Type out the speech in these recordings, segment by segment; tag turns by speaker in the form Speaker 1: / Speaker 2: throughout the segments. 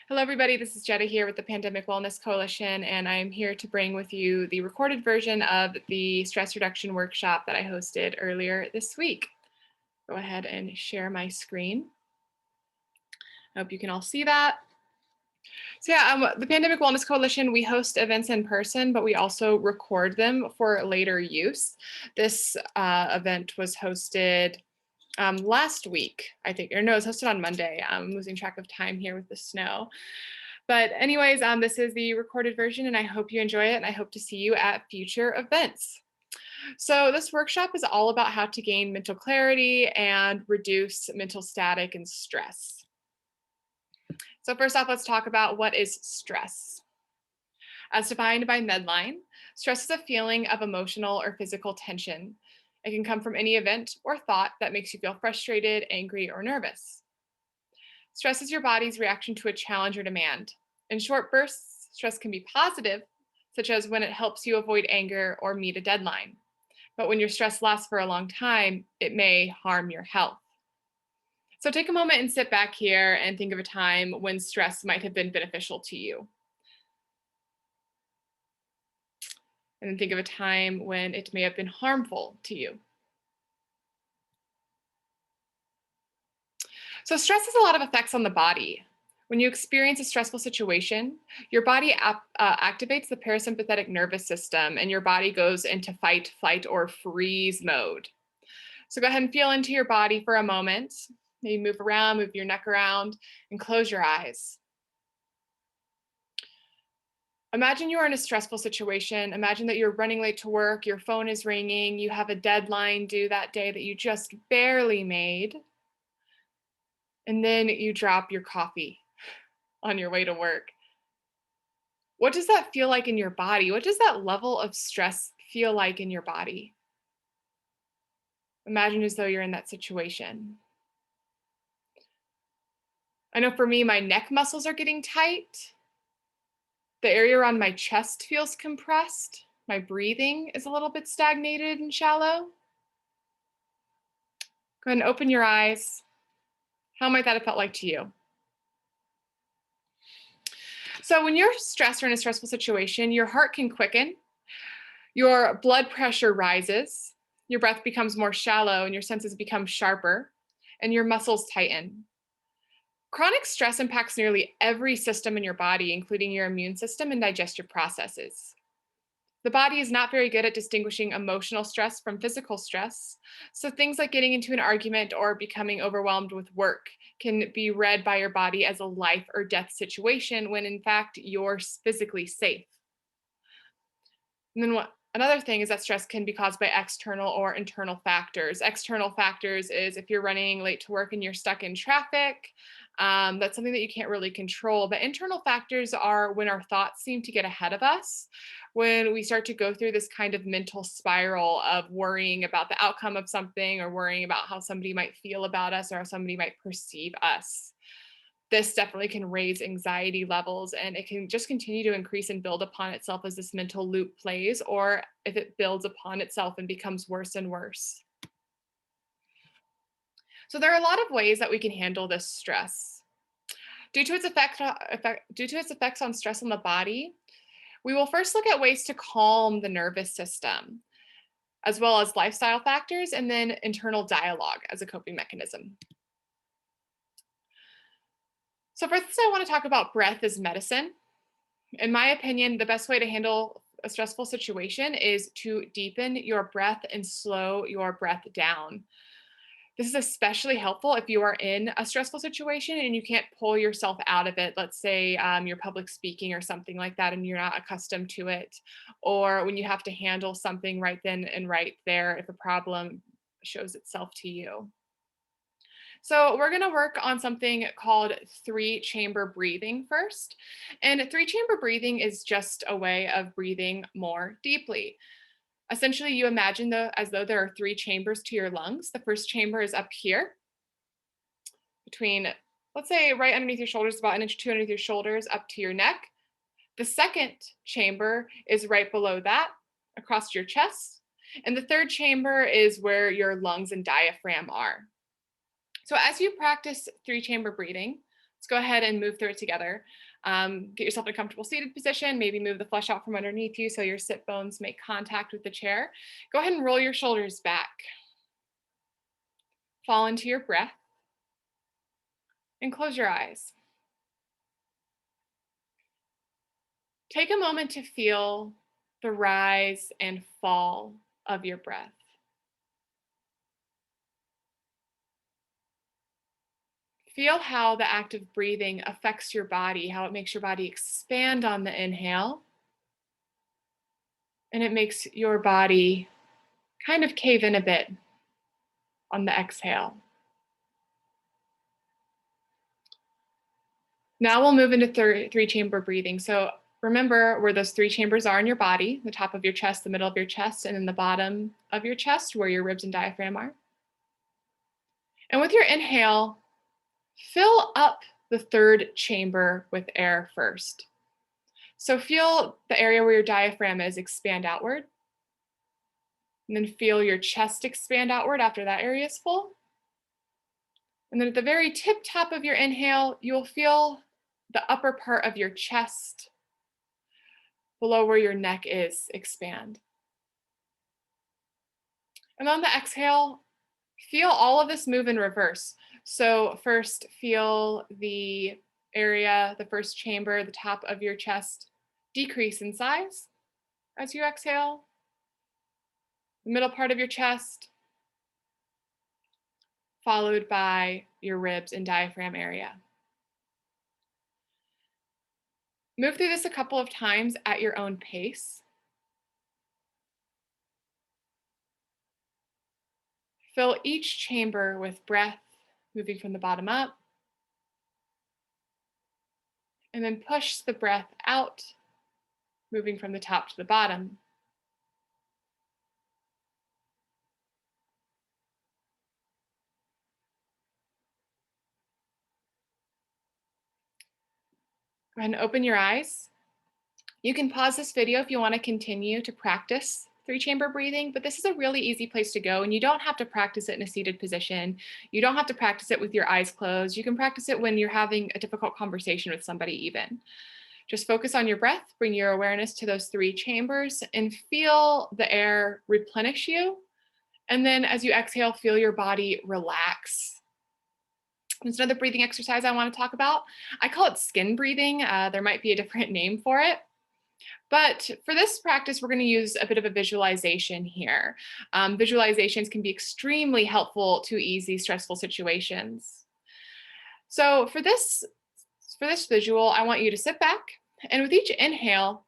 Speaker 1: Hello, everybody. This is Jetta here with the Pandemic Wellness Coalition, and I'm here to bring with you the recorded version of the stress reduction workshop that I hosted earlier this week. Go ahead and share my screen. I hope you can all see that. The Pandemic Wellness Coalition, we host events in person, but we also record them for later use. This event was hosted last week, I think, or no, it was hosted on Monday. I'm losing track of time here with the snow. But anyways, this is the recorded version and I hope you enjoy it and I hope to see you at future events. So this workshop is all about how to gain mental clarity and reduce mental static and stress. So first off, let's talk about what is stress. As defined by Medline, stress is a feeling of emotional or physical tension. It can come from any event or thought that makes you feel frustrated, angry, or nervous. Stress is your body's reaction to a challenge or demand. In short bursts, stress can be positive, such as when it helps you avoid anger or meet a deadline. But when your stress lasts for a long time, it may harm your health. So take a moment and sit back here and think of a time when stress might have been beneficial to you. And then think of a time when it may have been harmful to you. So stress has a lot of effects on the body. When you experience a stressful situation, your body activates the parasympathetic nervous system and your body goes into fight, flight, or freeze mode. So go ahead and feel into your body for a moment. Maybe move around, move your neck around, and close your eyes. Imagine you are in a stressful situation. Imagine that you're running late to work, your phone is ringing, you have a deadline due that day that you just barely made, and then you drop your coffee on your way to work. What does that feel like in your body? What does that level of stress feel like in your body? Imagine as though you're in that situation. I know for me, my neck muscles are getting tight. The area around my chest feels compressed. My breathing is a little bit stagnated and shallow. Go ahead and open your eyes. How might that have felt like to you? So when you're stressed or in a stressful situation, your heart can quicken, your blood pressure rises, your breath becomes more shallow, and your senses become sharper, and your muscles tighten. Chronic stress impacts nearly every system in your body, including your immune system and digestive processes. The body is not very good at distinguishing emotional stress from physical stress. So things like getting into an argument or becoming overwhelmed with work can be read by your body as a life or death situation when in fact you're physically safe. And then another thing is that stress can be caused by external or internal factors. External factors is if you're running late to work and you're stuck in traffic, that's something that you can't really control. But internal factors are when our thoughts seem to get ahead of us, when we start to go through this kind of mental spiral of worrying about the outcome of something or worrying about how somebody might feel about us or how somebody might perceive us. This definitely can raise anxiety levels and it can just continue to increase and build upon itself as this mental loop plays, or if it builds upon itself and becomes worse and worse. So there are a lot of ways that we can handle this stress. Due to its effects on stress on the body, we will first look at ways to calm the nervous system, as well as lifestyle factors, and then internal dialogue as a coping mechanism. So first, I want to talk about breath as medicine. In my opinion, the best way to handle a stressful situation is to deepen your breath and slow your breath down. This is especially helpful if you are in a stressful situation and you can't pull yourself out of it. Let's say you're public speaking or something like that and you're not accustomed to it, or when you have to handle something right then and right there if a problem shows itself to you. So we're going to work on something called three-chamber breathing first. And three-chamber breathing is just a way of breathing more deeply. Essentially, you imagine as though there are three chambers to your lungs. The first chamber is up here between, let's say, right underneath your shoulders, about an inch or two underneath your shoulders, up to your neck. The second chamber is right below that, across your chest. And the third chamber is where your lungs and diaphragm are. So as you practice three-chamber breathing, Let's go ahead and move through it together. Get yourself in a comfortable seated position, maybe move the flesh out from underneath you so your sit bones make contact with the chair. Go ahead and roll your shoulders back. Fall into your breath and close your eyes. Take a moment to feel the rise and fall of your breath. Feel how the act of breathing affects your body, how it makes your body expand on the inhale, and it makes your body kind of cave in a bit on the exhale. Now we'll move into three-chamber breathing. So remember where those three chambers are in your body: the top of your chest, the middle of your chest, and then the bottom of your chest where your ribs and diaphragm are. And with your inhale, fill up the third chamber with air first. So feel the area where your diaphragm is expand outward. And then feel your chest expand outward after that area is full. And then at the very tip top of your inhale, you'll feel the upper part of your chest below where your neck is expand. And on the exhale, feel all of this move in reverse. So first feel the area, the first chamber, the top of your chest decrease in size as you exhale. The middle part of your chest, followed by your ribs and diaphragm area. Move through this a couple of times at your own pace. Fill each chamber with breath, moving from the bottom up. And then push the breath out, moving from the top to the bottom. Go ahead and open your eyes. You can pause this video if you want to continue to practice three-chamber breathing, but this is a really easy place to go, and you don't have to practice it in a seated position. You don't have to practice it with your eyes closed. You can practice it when you're having a difficult conversation with somebody even. Just focus on your breath, bring your awareness to those three chambers, and feel the air replenish you. And then as you exhale, feel your body relax. There's another breathing exercise I want to talk about. I call it skin breathing. There might be a different name for it. But for this practice, we're going to use a bit of a visualization here. Visualizations can be extremely helpful to ease these stressful situations. So for this visual, I want you to sit back, and with each inhale,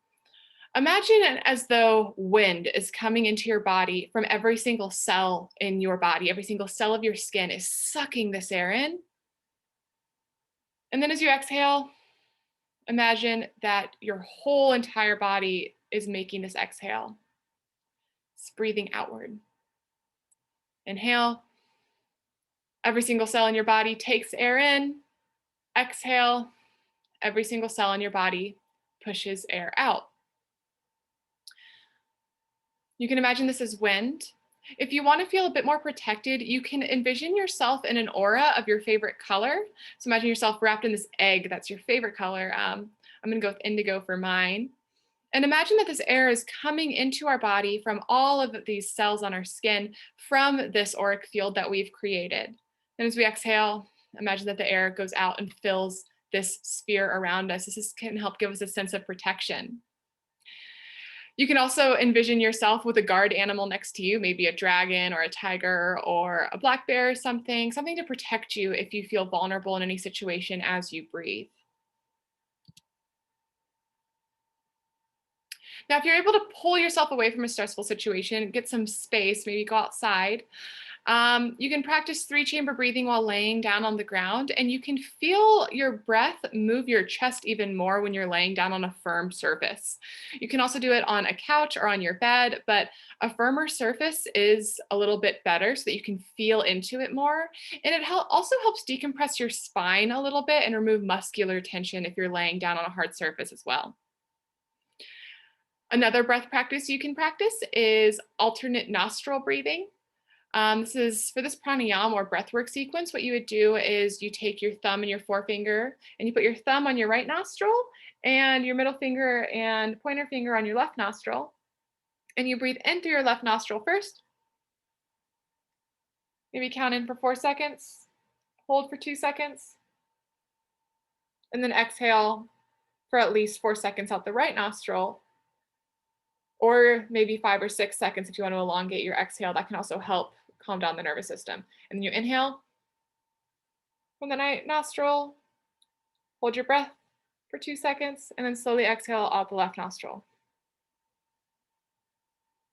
Speaker 1: imagine it as though wind is coming into your body from every single cell in your body. Every single cell of your skin is sucking this air in. And then as you exhale, imagine that your whole entire body is making this exhale. It's breathing outward. Inhale. Every single cell in your body takes air in. Exhale. Every single cell in your body pushes air out. You can imagine this as wind. If you want to feel a bit more protected, you can envision yourself in an aura of your favorite color. So imagine yourself wrapped in this egg that's your favorite color. I'm going to go with indigo for mine. And imagine that this air is coming into our body from all of these cells on our skin from this auric field that we've created. And as we exhale, imagine that the air goes out and fills this sphere around us. This can help give us a sense of protection. You can also envision yourself with a guard animal next to you, maybe a dragon or a tiger or a black bear or something to protect you if you feel vulnerable in any situation as you breathe. Now, if you're able to pull yourself away from a stressful situation, get some space, maybe go outside, you can practice three-chamber breathing while laying down on the ground, and you can feel your breath move your chest even more when you're laying down on a firm surface. You can also do it on a couch or on your bed, but a firmer surface is a little bit better so that you can feel into it more. And it also helps decompress your spine a little bit and remove muscular tension if you're laying down on a hard surface as well. Another breath practice you can practice is alternate nostril breathing. This is for this pranayama or breathwork sequence. What you would do is you take your thumb and your forefinger and you put your thumb on your right nostril and your middle finger and pointer finger on your left nostril. And you breathe in through your left nostril first. Maybe count in for 4 seconds, hold for 2 seconds, and then exhale for at least 4 seconds out the right nostril, or maybe 5 or 6 seconds if you want to elongate your exhale. That can also help calm down the nervous system. And then you inhale from the right nostril, hold your breath for 2 seconds, and then slowly exhale out the left nostril.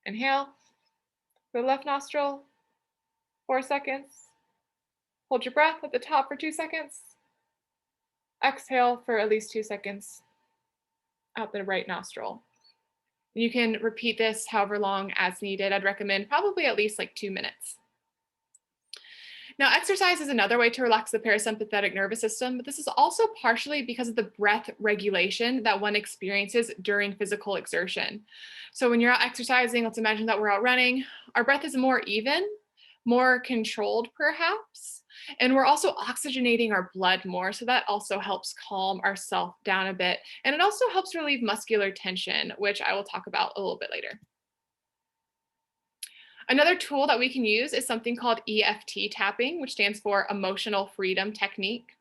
Speaker 1: Inhale for the left nostril, 4 seconds. Hold your breath at the top for 2 seconds. Exhale for at least 2 seconds out the right nostril. You can repeat this however long as needed. I'd recommend probably at least like 2 minutes. Now, exercise is another way to relax the parasympathetic nervous system, but this is also partially because of the breath regulation that one experiences during physical exertion. So when you're out exercising, let's imagine that we're out running, our breath is more even, more controlled perhaps, and we're also oxygenating our blood more. So that also helps calm ourselves down a bit. And it also helps relieve muscular tension, which I will talk about a little bit later. Another tool that we can use is something called EFT tapping, which stands for Emotional Freedom Technique.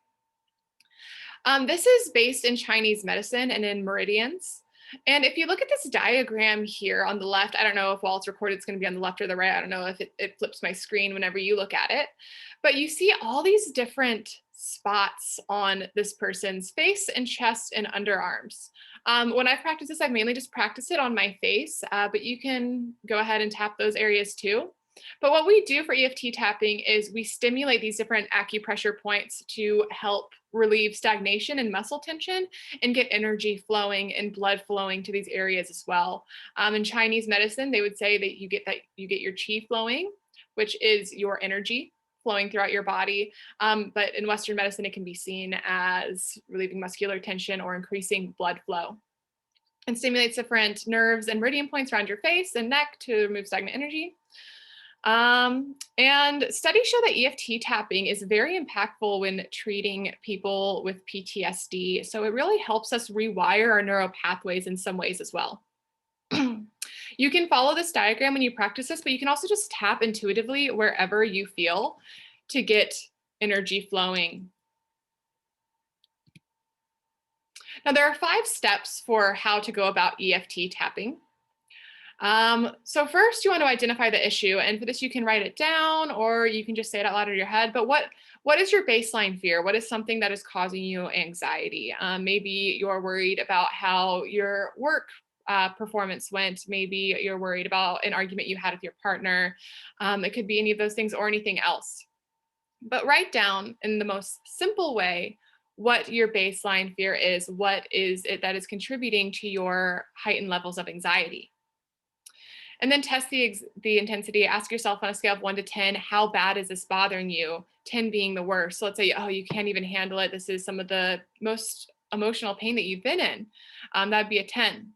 Speaker 1: This is based in Chinese medicine and in meridians. And if you look at this diagram here on the left, I don't know if while it's recorded, it's going to be on the left or the right. I don't know if it flips my screen whenever you look at it. But you see all these different spots on this person's face and chest and underarms. When I've practiced this, I've mainly just practiced it on my face, but you can go ahead and tap those areas too. But what we do for EFT tapping is we stimulate these different acupressure points to help relieve stagnation and muscle tension and get energy flowing and blood flowing to these areas as well. In Chinese medicine, they would say that you get your qi flowing, which is your energy flowing throughout your body. But in Western medicine, it can be seen as relieving muscular tension or increasing blood flow. And stimulates different nerves and meridian points around your face and neck to remove stagnant energy. And studies show that EFT tapping is very impactful when treating people with PTSD. So it really helps us rewire our neural pathways in some ways as well. You can follow this diagram when you practice this, but you can also just tap intuitively wherever you feel to get energy flowing. Now, there are 5 steps for how to go about EFT tapping. So first you want to identify the issue, and for this you can write it down or you can just say it out loud in your head. But what is your baseline fear? What is something that is causing you anxiety? Maybe you're worried about how your work performance went. Maybe you're worried about an argument you had with your partner. It could be any of those things or anything else. But write down in the most simple way what your baseline fear is. What is it that is contributing to your heightened levels of anxiety? And then test the intensity. Ask yourself on a scale of 1 to 10, how bad is this bothering you? 10 being the worst. So let's say, oh, you can't even handle it. This is some of the most emotional pain that you've been in. That'd be a 10.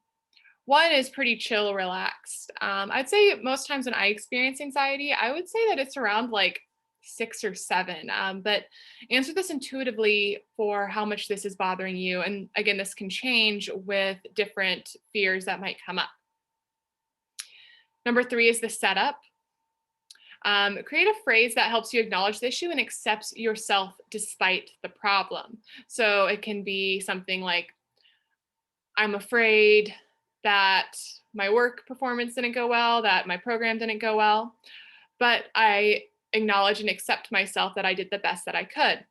Speaker 1: 1 is pretty chill, relaxed. I'd say most times when I experience anxiety, I would say that it's around like 6 or 7. But answer this intuitively for how much this is bothering you. And again, this can change with different fears that might come up. Number 3 is the setup. Create a phrase that helps you acknowledge the issue and accepts yourself despite the problem. So it can be something like, I'm afraid that my work performance didn't go well, that my program didn't go well, but I acknowledge and accept myself that I did the best that I could.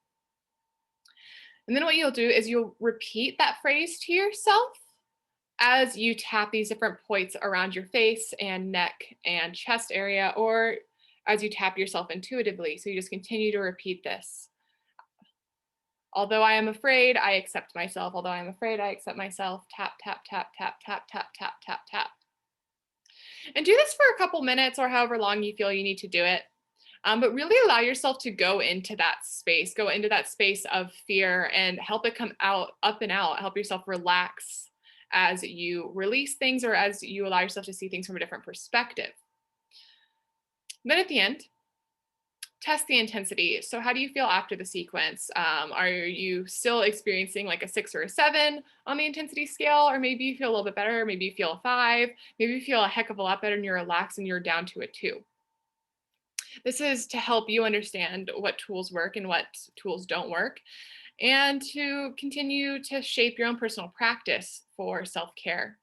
Speaker 1: And then what you'll do is you'll repeat that phrase to yourself as you tap these different points around your face and neck and chest area, or as you tap yourself intuitively. So you just continue to repeat this. Although I am afraid, I accept myself. Although I am afraid, I accept myself. Tap, tap, tap, tap, tap, tap, tap, tap, tap. And do this for a couple minutes or however long you feel you need to do it. But really allow yourself to go into that space of fear and help it come out, up and out. Help yourself relax as you release things or as you allow yourself to see things from a different perspective. Then at the end, Test the intensity. So, how do you feel after the sequence? Are you still experiencing like a 6 or a 7 on the intensity scale? Or maybe you feel a little bit better. Maybe you feel a 5. Maybe you feel a heck of a lot better and you're relaxed and you're down to a 2. This is to help you understand what tools work and what tools don't work, and to continue to shape your own personal practice for self care.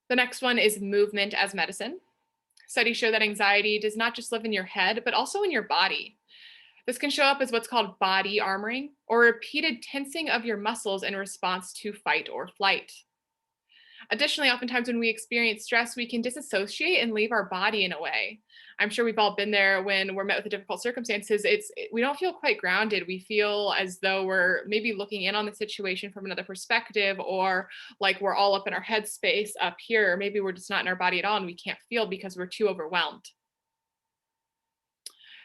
Speaker 1: The next one is movement as medicine. Studies show that anxiety does not just live in your head, but also in your body. This can show up as what's called body armoring or repeated tensing of your muscles in response to fight or flight. Additionally, oftentimes when we experience stress, we can disassociate and leave our body in a way. I'm sure we've all been there when we're met with difficult circumstances. We don't feel quite grounded. We feel as though we're maybe looking in on the situation from another perspective, or like we're all up in our headspace up here. Or maybe we're just not in our body at all and we can't feel because we're too overwhelmed.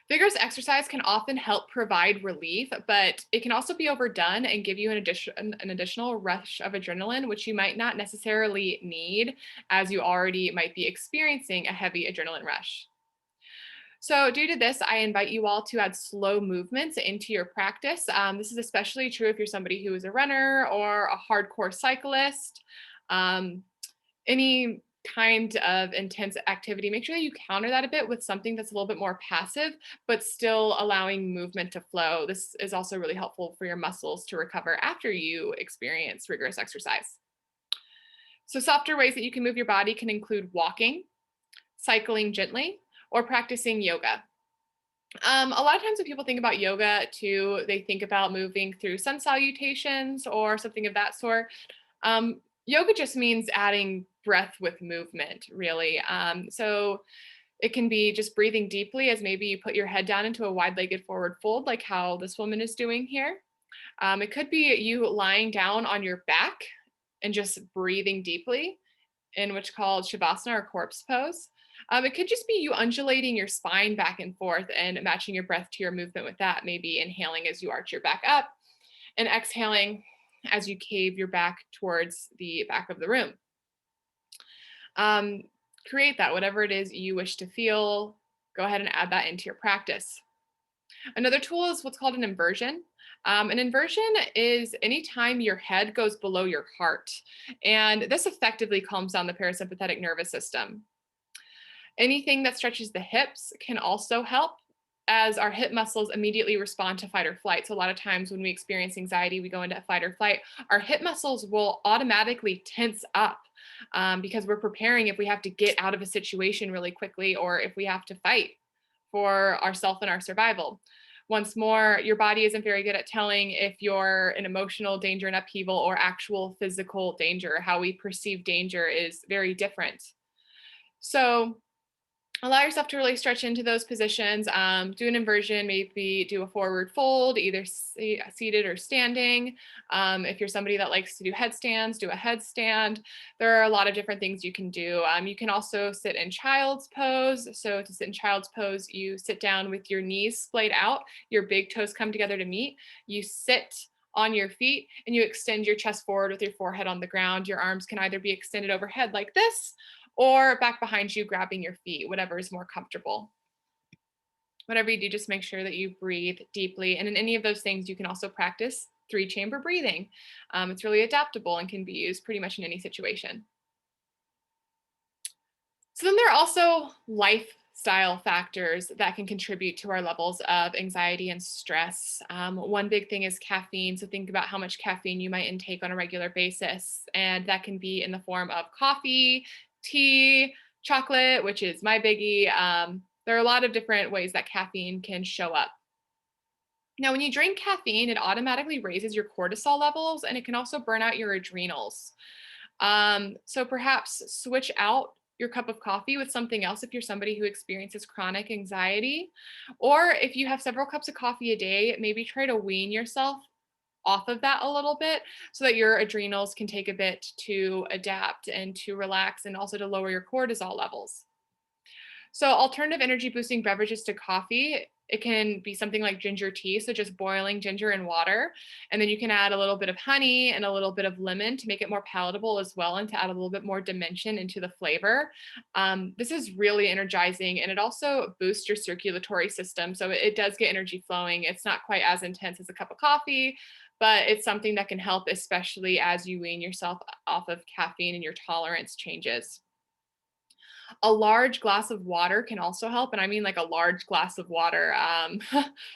Speaker 1: Vigorous exercise can often help provide relief, but it can also be overdone and give you an additional rush of adrenaline, which you might not necessarily need, as you already might be experiencing a heavy adrenaline rush. So, due to this, I invite you all to add slow movements into your practice. This is especially true if you're somebody who is a runner or a hardcore cyclist. Um, any kind of intense activity, make sure that you counter that a bit with something that's a little bit more passive, but still allowing movement to flow. This is also really helpful for your muscles to recover after you experience rigorous exercise. So, softer ways that you can move your body can include walking, cycling gently, or practicing yoga. A lot of times when people think about yoga too, they think about moving through sun salutations or something of that sort. Yoga just means adding breath with movement, really. So it can be just breathing deeply as maybe you put your head down into a wide legged forward fold, like how this woman is doing here. It could be you lying down on your back and just breathing deeply, in which called Shavasana or corpse pose. It could just be you undulating your spine back and forth and matching your breath to your movement with that, maybe inhaling as you arch your back up and exhaling as you cave your back towards the back of the room. Um, Create that, whatever it is you wish to feel, go ahead and add that into your practice. Another tool is what's called an inversion. An inversion is anytime your head goes below your heart, and this effectively calms down the parasympathetic nervous system. Anything that stretches the hips can also help, as our hip muscles immediately respond to fight or flight. So, a lot of times when we experience anxiety, we go into fight or flight, our hip muscles will automatically tense up because we're preparing if we have to get out of a situation really quickly or if we have to fight for ourself and our survival. Once more, your body isn't very good at telling if you're in emotional danger and upheaval or actual physical danger. How we perceive danger is very different. So, allow yourself to really stretch into those positions. Do an inversion, maybe do a forward fold, either seated or standing. If you're somebody that likes to do headstands, do a headstand. There are a lot of different things you can do. You can also sit in child's pose. So to sit in child's pose, you sit down with your knees splayed out, your big toes come together to meet. You sit on your feet and you extend your chest forward with your forehead on the ground. Your arms can either be extended overhead like this or back behind you, grabbing your feet, whatever is more comfortable. Whatever you do, just make sure that you breathe deeply. And in any of those things, you can also practice 3-chamber breathing. It's really adaptable and can be used pretty much in any situation. So then there are also lifestyle factors that can contribute to our levels of anxiety and stress. One big thing is caffeine. So think about how much caffeine you might intake on a regular basis. And that can be in the form of coffee, tea, chocolate, which is my biggie. There are a lot of different ways that caffeine can show up. Now, when you drink caffeine, it automatically raises your cortisol levels and it can also burn out your adrenals. So perhaps switch out your cup of coffee with something else if you're somebody who experiences chronic anxiety. Or if you have several cups of coffee a day, maybe try to wean yourself off of that a little bit so that your adrenals can take a bit to adapt and to relax and also to lower your cortisol levels. So, alternative energy boosting beverages to coffee It can be something like ginger tea. So just boiling ginger in water. And then you can add a little bit of honey and a little bit of lemon to make it more palatable as well and to add a little bit more dimension into the flavor. This is really energizing and it also boosts your circulatory system. So it does get energy flowing. It's not quite as intense as a cup of coffee, but it's something that can help, especially as you wean yourself off of caffeine and your tolerance changes. A large glass of water can also help. And I mean like a large glass of water,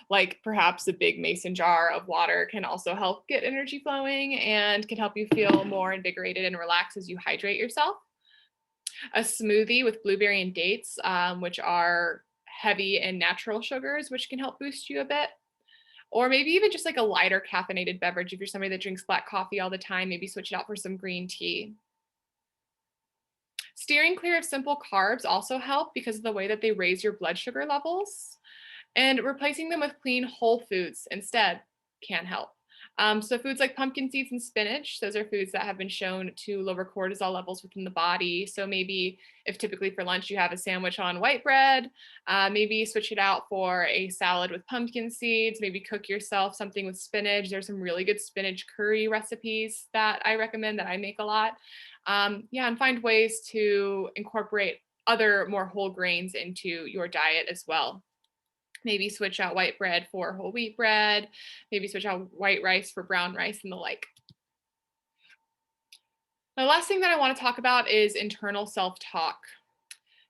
Speaker 1: like perhaps a big mason jar of water can also help get energy flowing and can help you feel more invigorated and relaxed as you hydrate yourself. A smoothie with blueberry and dates, which are heavy in natural sugars, which can help boost you a bit. Or maybe even just like a lighter caffeinated beverage. If you're somebody that drinks black coffee all the time, maybe switch it out for some green tea. Steering clear of simple carbs also help because of the way that they raise your blood sugar levels. And replacing them with clean whole foods instead can help. So foods like pumpkin seeds and spinach, those are foods that have been shown to lower cortisol levels within the body. So maybe if typically for lunch you have a sandwich on white bread, maybe switch it out for a salad with pumpkin seeds, maybe cook yourself something with spinach. There's some really good spinach curry recipes that I recommend that I make a lot. Yeah, and find ways to incorporate other more whole grains into your diet as well. Maybe switch out white bread for whole wheat bread, maybe switch out white rice for brown rice and the like. The last thing that I want to talk about is internal self talk.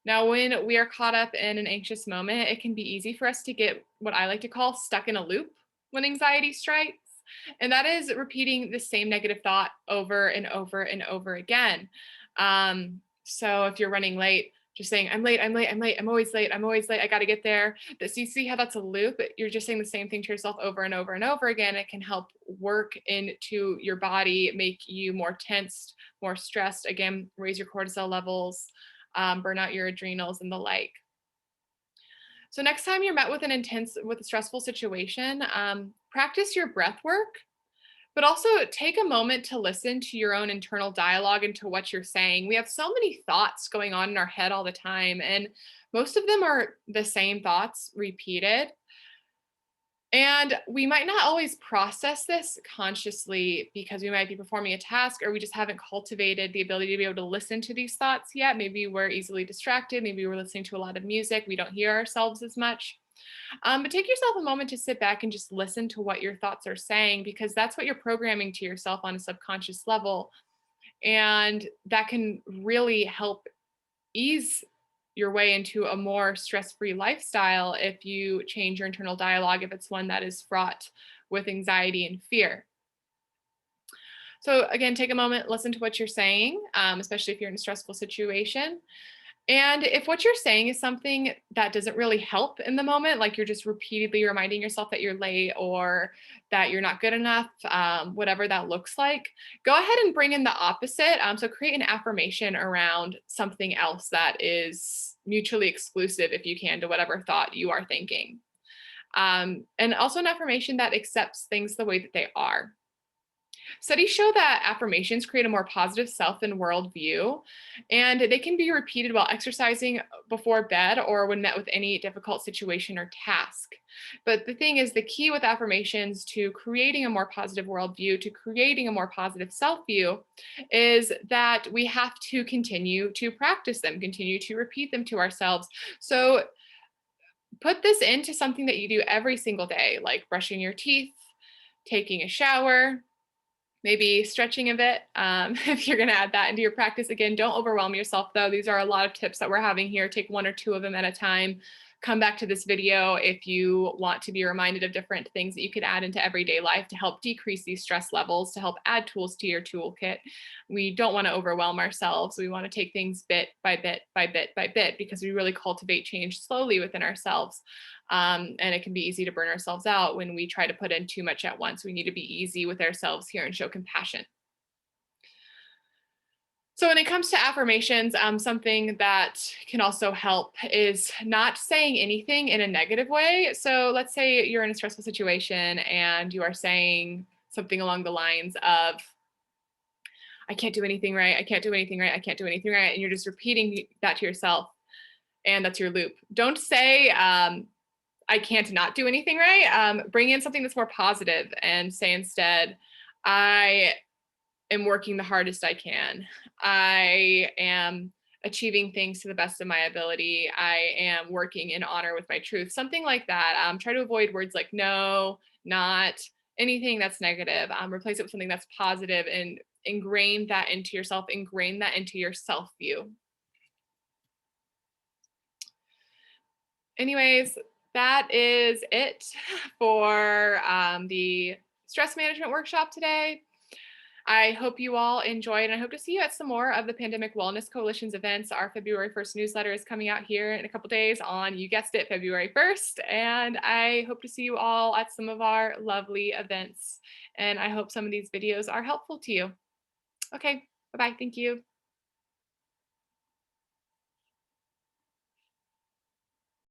Speaker 1: Now, when we are caught up in an anxious moment, it can be easy for us to get what I like to call stuck in a loop when anxiety strikes. And that is repeating the same negative thought over and over and over again. So if you're running late, just saying, I'm late, I'm late, I'm late, I'm always late, I'm always late, I got to get there. So you see how that's a loop? You're just saying the same thing to yourself over and over and over again. It can help work into your body, make you more tensed, more stressed, again, raise your cortisol levels, burn out your adrenals and the like. So next time you're met with a stressful situation, practice your breath work, but also take a moment to listen to your own internal dialogue and to what you're saying. We have so many thoughts going on in our head all the time, and most of them are the same thoughts repeated. And we might not always process this consciously because we might be performing a task or we just haven't cultivated the ability to be able to listen to these thoughts yet. Maybe we're easily distracted. Maybe we're listening to a lot of music. We don't hear ourselves as much. But take yourself a moment to sit back and just listen to what your thoughts are saying because that's what you're programming to yourself on a subconscious level. And that can really help ease your way into a more stress-free lifestyle if you change your internal dialogue, if it's one that is fraught with anxiety and fear. So again, take a moment, listen to what you're saying, especially if you're in a stressful situation. And if what you're saying is something that doesn't really help in the moment, like you're just repeatedly reminding yourself that you're late or that you're not good enough, whatever that looks like, go ahead and bring in the opposite. So create an affirmation around something else that is mutually exclusive, if you can, to whatever thought you are thinking. And also an affirmation that accepts things the way that they are. Studies show that affirmations create a more positive self and worldview, and they can be repeated while exercising, before bed, or when met with any difficult situation or task. But the thing is, the key with affirmations to creating a more positive worldview, to creating a more positive self view, is that we have to continue to practice them, continue to repeat them to ourselves. So put this into something that you do every single day, like brushing your teeth, taking a shower, maybe stretching a bit. If you're going to add that into your practice, again, don't overwhelm yourself though. These are a lot of tips that we're having here. Take one or two of them at a time. Come back to this video if you want to be reminded of different things that you could add into everyday life to help decrease these stress levels, to help add tools to your toolkit. We don't want to overwhelm ourselves. We want to take things bit by bit by bit by bit because we really cultivate change slowly within ourselves. And it can be easy to burn ourselves out when we try to put in too much at once. We need to be easy with ourselves here and show compassion. So when it comes to affirmations, something that can also help is not saying anything in a negative way. So let's say you're in a stressful situation and you are saying something along the lines of, I can't do anything right. I can't do anything right. I can't do anything right. And you're just repeating that to yourself. And that's your loop. Don't say, I can't not do anything right. Bring in something that's more positive and say instead, I am working the hardest I can. I am achieving things to the best of my ability. I am working in honor with my truth. Something like that. Try to avoid words like no, not, anything that's negative. Replace it with something that's positive and ingrain that into yourself, ingrain that into your self view. Anyways, that is it for the stress management workshop today. I hope you all enjoyed, and I hope to see you at some more of the Pandemic Wellness Coalition's events. Our February 1st newsletter is coming out here in a couple days on, you guessed it, February 1st. And I hope to see you all at some of our lovely events. And I hope some of these videos are helpful to you. Okay, bye-bye. Thank you.